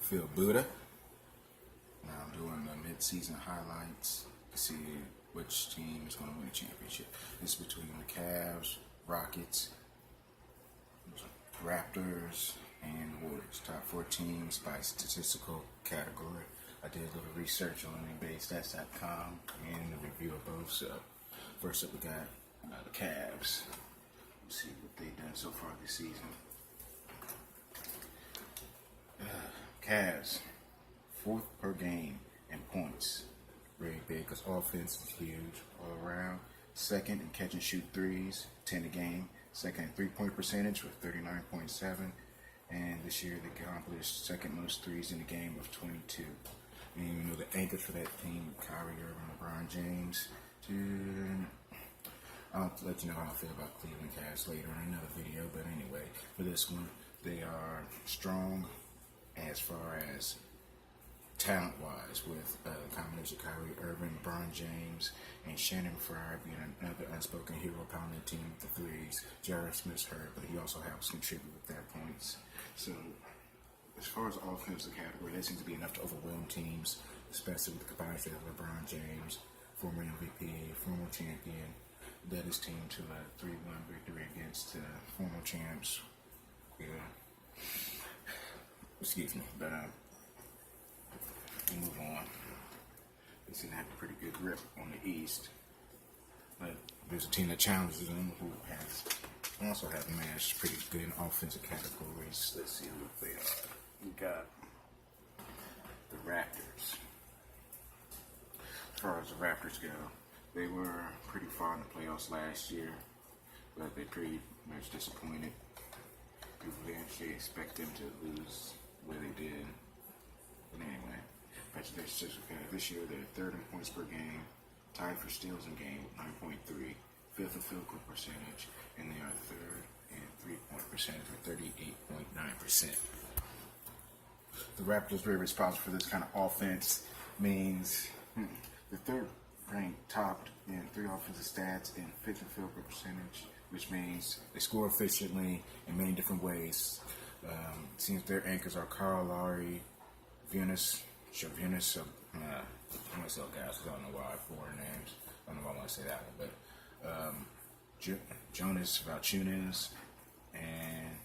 Phil Buddha. Now I'm doing the mid-season highlights to see which team is going to win the championship. This is between the Cavs, Rockets, Raptors, and Warriors. Top 4 teams by statistical category. I did a little research on NBAstats.com and a review of both. So first up we got the Cavs. Let's see what they've done so far this season. Cavs, 4th per game in points. Very big because offense is huge all around. 2nd in catch and shoot threes, 10 a game. 2nd in 3-point percentage with 39.7. And this year they accomplished 2nd most threes in the game with 22. And you know the anchor for that team, Kyrie Irving, LeBron James. I'll let you know how I feel about Cleveland Cavs later in another video. But anyway, for this one, they are strong as far as talent-wise, with a combination of Kyrie Irving, LeBron James, and Shannon Frye being another unspoken hero pounding the team with the threes. J.R. Smith's hurt, but he also helps contribute with their points. So, as far as offensive category, that seems to be enough to overwhelm teams, especially with the combination of LeBron James, former MVP, former champion, led his team to a 3-1 victory against former champs. Excuse me, but we'll move on. They seem to have a pretty good grip on the East, but there's a team that challenges them who also have matched pretty good in offensive categories. Let's see who they are. We got the Raptors. As far as the Raptors go, they were pretty far in the playoffs last year, but they pretty much disappointed. People didn't actually expect them to lose where they did. But anyway, back to their statistics. This year they're 3rd in points per game, tied for steals in game with 9.3, 5th in field goal percentage, and they are 3rd in 3-point percentage with 38.9%. The Raptors very responsible for this kind of offense means the 3rd ranked topped in 3 offensive stats and 5th in field goal percentage, which means they score efficiently in many different ways. Seems their anchors are Kyle Lowry, Venus, I'm going to say guys, I don't know why I have 4 names. I don't know why I want to say that one, but Jonas Valanciunas and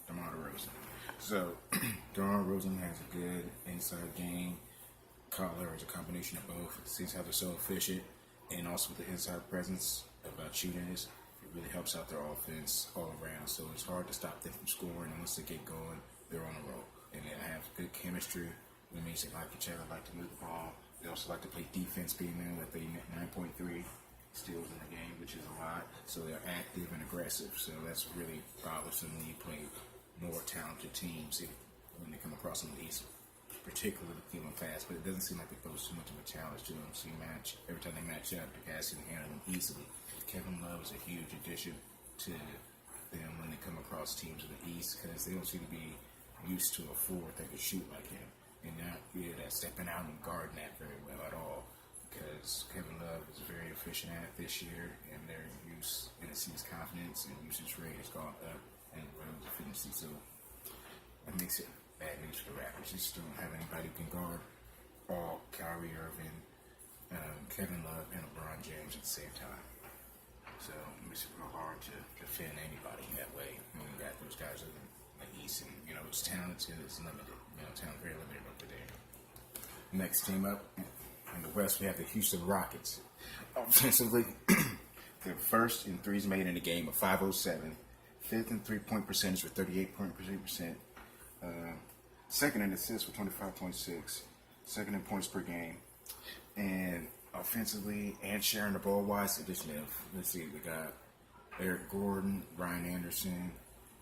DeMar DeRozan. So DeMar DeRozan has a good inside game. Kyle Lowry is a combination of both. It seems how they're so efficient, and also with the inside presence of Valanciunas, it really helps out their offense all around. So it's hard to stop them from scoring, and once they get going, they're on a roll. And they have good chemistry. It means they like each other, like to move the ball. They also like to play defense, being there with 9.3 steals in the game, which is a lot. So they're active and aggressive. So that's really bothersome when you play more talented teams when they come across in the East, particularly the Cleveland fast. But it doesn't seem like they pose too much of a challenge to them. So every time they match up, the guys can handle them easily. Kevin Love is a huge addition to them when they come across teams in the East, because they don't seem to be used to a forward that can shoot like him, and not good at stepping out and guarding that very well at all, because Kevin Love is very efficient at it this year, and their use and his confidence and usage rate has gone up and runs efficiency. So that makes it bad news for the Raptors. They just don't have anybody who can guard all Kyrie Irving, Kevin Love, and LeBron James at the same time. So it makes it real hard to defend anybody that way when you got those guys in the East, and it's talented, it's limited. Talent very limited over there. Next team up in the West, we have the Houston Rockets. Offensively, they're 1st in threes made in the game with 507, 5th in 3-point percentage with 38.3%, 2nd in assists with 25.6, 2nd in points per game, and offensively and sharing the ball wise, addition of, let's see, we got Eric Gordon, Ryan Anderson,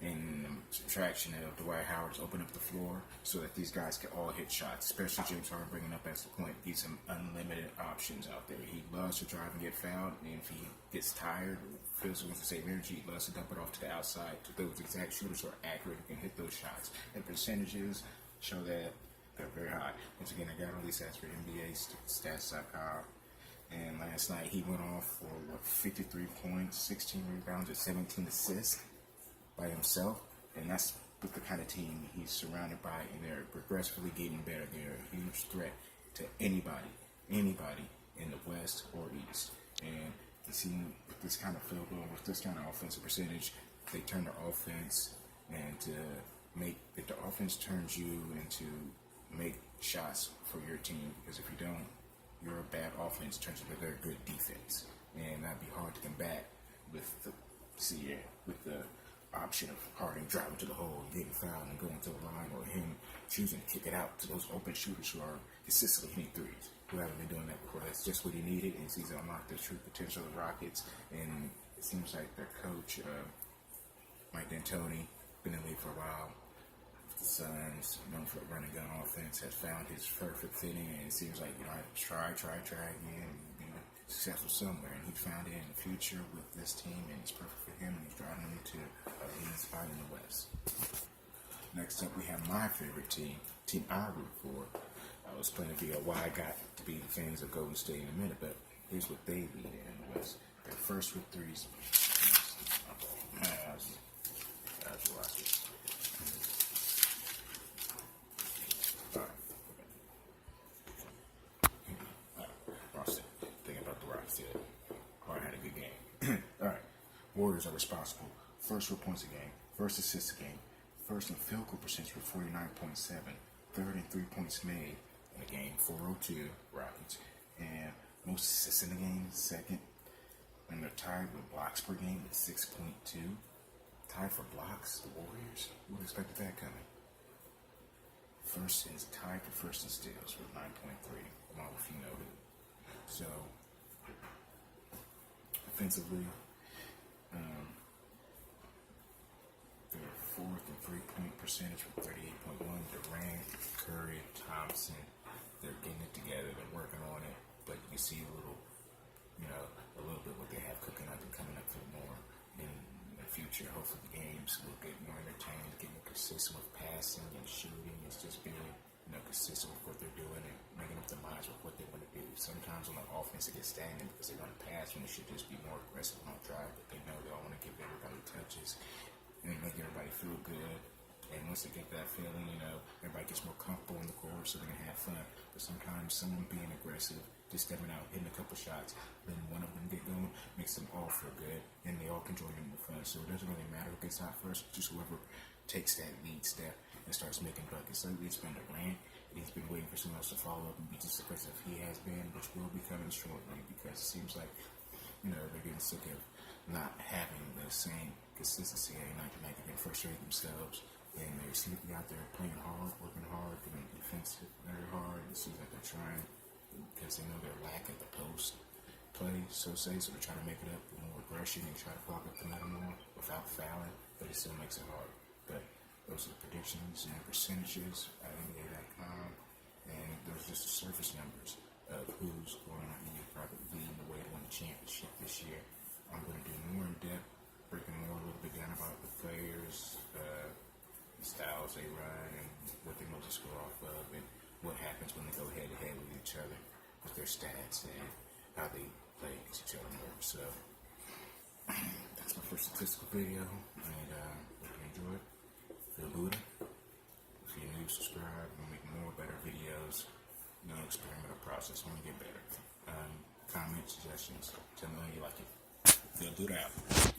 and subtraction of Dwight Howard's open up the floor so that these guys can all hit shots, especially James Harden bringing up as the point. Gives him unlimited options out there. He loves to drive and get fouled, and if he gets tired or feels he wants to save energy, he loves to dump it off to the outside to those exact shooters who are accurate and can hit those shots. And percentages show that they're very high. Once again, I got all these stats for NBAstats.com. And last night he went off for 53 points, 16 rebounds, and 17 assists by himself. And that's with the kind of team he's surrounded by, and they're progressively getting better. They're a huge threat to anybody in the West or East. And you see, with this kind of field goal, with this kind of offensive percentage, they turn their offense and to make if the offense turns you into make shots for your team, because if you don't, your bad offense turns into a very good defense, and that'd be hard to combat with the option of Harden driving to the hole and getting fouled and going to the line, or him choosing to kick it out to those open shooters who are consistently hitting threes, who haven't been doing that before. That's just what he needed, and he's unlocked the true potential of the Rockets. And it seems like their coach, Mike D'Antoni, been in the league for a while. The Suns, known for a running gun offense, has found his perfect fitting, and it seems like, I try again, successful somewhere, and he found it in the future with this team, and it's perfect for him, and he's driving them to a spot in the West. Next up, we have my favorite team I root for. I was planning to figure out why I got to be the fans of Golden State in a minute, but here's what they lead in the West. They're first with threes. Watch this. Warriors are responsible. First for points a game, first assists a game, first in field goal percentage with 49.7, third in 3 points made in a game, 402 Rockets, and most assists in the game, second, and they're tied with blocks per game at 6.2. Tied for blocks, the Warriors? Who would have expected that coming? First is tied for first in steals with 9.3, along with who. So, offensively, they're fourth in 3-point percentage with 38.1. Durant, Curry, Thompson, they're getting it together. They're working on it, but you can see a little bit what they have cooking up and coming up for more in the future. Hopefully, the games will get more entertaining, get more consistent with passing and shooting. It's just being consistent with what they're doing and making up their minds with what they want to do. Sometimes on the offense it gets stagnant because they want to pass when it should just be more aggressive on drive, but they know they all want to give everybody touches and make everybody feel good. And once they get that feeling, everybody gets more comfortable in the court, so they're going to have fun. But sometimes someone being aggressive, just stepping out, hitting a couple shots, then one of them get going, makes them all feel good, and they all can join in the fun. So it doesn't really matter who gets out first, just whoever takes that lead step and starts making buckets. Lately it's been Durant, and he's been waiting for someone else to follow up and be just aggressive. He has been, which will be coming shortly, because it seems like, they're getting sick of not having the same consistency and not getting frustrated themselves. And they seem to be out there playing hard, working hard, doing defensive very hard. It seems like they're trying because they know their lack at the post play, so they're trying to make it up with more aggression and try to clog up the net more without fouling, but it still makes it hard. But those are the predictions and percentages at NBA.com, and those are just the surface numbers of who's going to be probably leading the way to win the championship this year. I'm going to do more in depth, breaking more a little bit down about the players, styles they run, and what they mostly score off of, and what happens when they go head to head with each other, with their stats and how they play against each other more. So that's my first statistical video, and hope you enjoy it. Feel Buddha. If you're new, subscribe. We'll make more better videos. Experimental process. Want to get better. Comment, suggestions. Tell me how you like it. Feel Buddha out.